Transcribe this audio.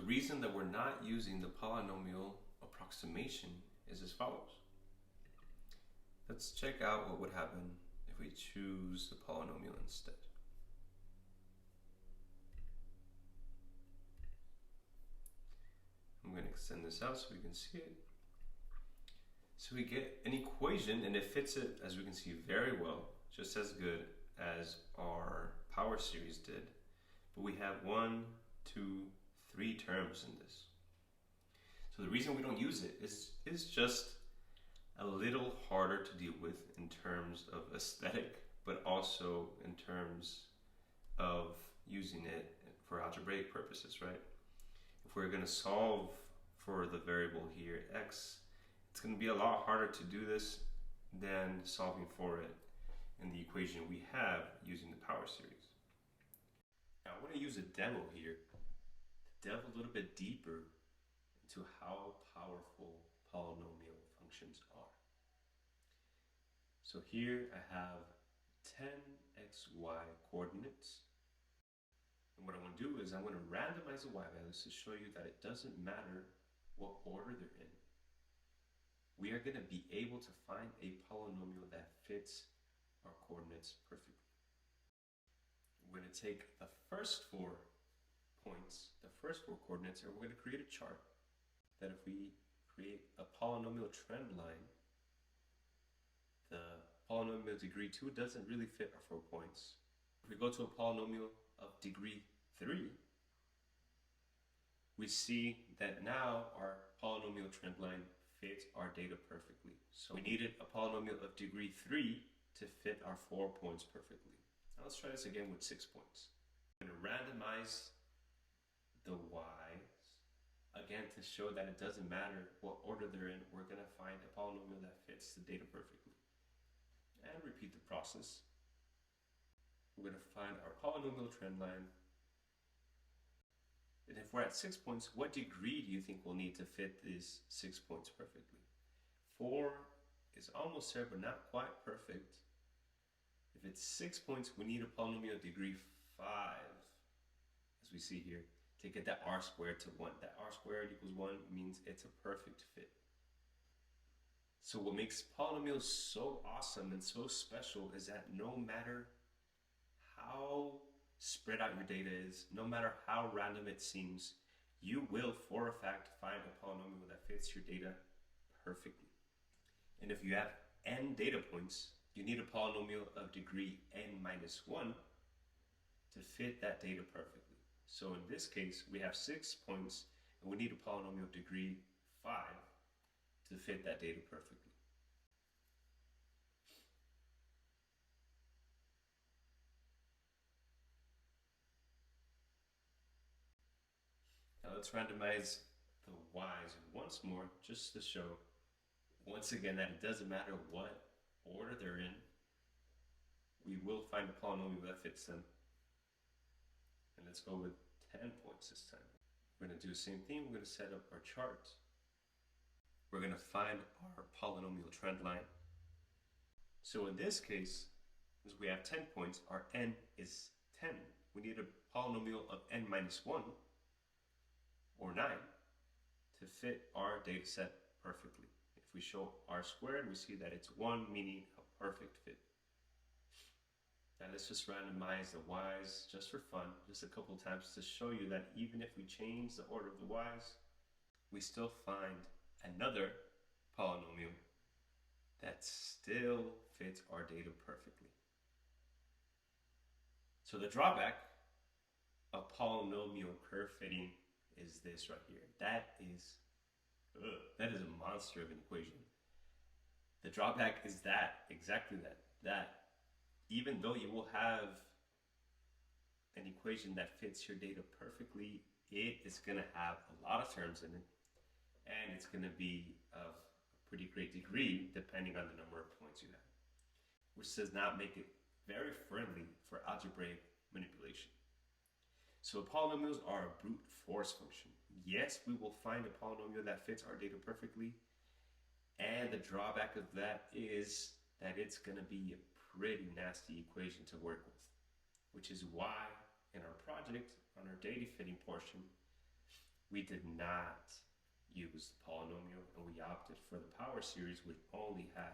reason that we're not using the polynomial approximation is as follows. Let's check out what would happen if we choose the polynomial instead. I'm going to extend this out so we can see it. So we get an equation and it fits it, as we can see, very well, just as good as our power series did. But we have 1, 2, 3 terms in this. So the reason we don't use it is just a little harder to deal with in terms of aesthetic, but also in terms of using it for algebraic purposes, right? If we're going to solve for the variable here, x, it's going to be a lot harder to do this than solving for it in the equation we have using the power series. Now I want to use a demo here to delve a little bit deeper into how powerful polynomial functions are. So here I have 10xy coordinates. And what I want to do is I want to randomize the y values to show you that it doesn't matter what order they're in. We are going to be able to find a polynomial that fits our coordinates perfectly. We're going to take the first 4 points, the first 4 coordinates, and we're going to create a chart that if we create a polynomial trend line, the polynomial degree 2 doesn't really fit our 4 points. If we go to a polynomial of degree 3, we see that now our polynomial trend line fits our data perfectly. So we needed a polynomial of degree 3 to fit our 4 points perfectly. Now let's try this again with 6 points. I'm going to randomize the y's. Again, to show that it doesn't matter what order they're in, we're going to find a polynomial that fits the data perfectly. And repeat the process. We're going to find our polynomial trend line. And if we're at 6 points, what degree do you think we'll need to fit these 6 points perfectly? 4 is almost there, but not quite perfect. If it's 6 points, we need a polynomial of degree 5, as we see here, to get that r squared to 1. That r squared equals 1 means it's a perfect fit. So what makes polynomials so awesome and so special is that no matter how spread out your data is, no matter how random it seems, you will for a fact find a polynomial that fits your data perfectly. And if you have n data points, you need a polynomial of degree n minus 1 to fit that data perfectly. So in this case, we have 6 points and we need a polynomial of degree 5 to fit that data perfectly. Now let's randomize the y's once more, just to show once again that it doesn't matter what order they're in, we will find a polynomial that fits them. And let's go with 10 points this time. We're going to do the same thing. We're going to set up our chart. We're going to find our polynomial trend line. So in this case, as we have 10 points, our n is 10. We need a polynomial of n minus 1, or 9, to fit our data set perfectly. If we show r squared, we see that it's 1, meaning a perfect fit. Now let's just randomize the y's just for fun, just a couple times to show you that even if we change the order of the y's, we still find another polynomial that still fits our data perfectly. So the drawback of polynomial curve fitting is this right here. That is a monster of an equation. The drawback is that, exactly that even though you will have an equation that fits your data perfectly, it is going to have a lot of terms in it, and it's going to be of a pretty great degree depending on the number of points you have, which does not make it very friendly for algebraic manipulation. So polynomials are a brute force function. Yes, we will find a polynomial that fits our data perfectly, and the drawback of that is that it's going to be a pretty nasty equation to work with, which is why in our project, on our data fitting portion, we did not use the polynomial, and we opted for the power series, which only had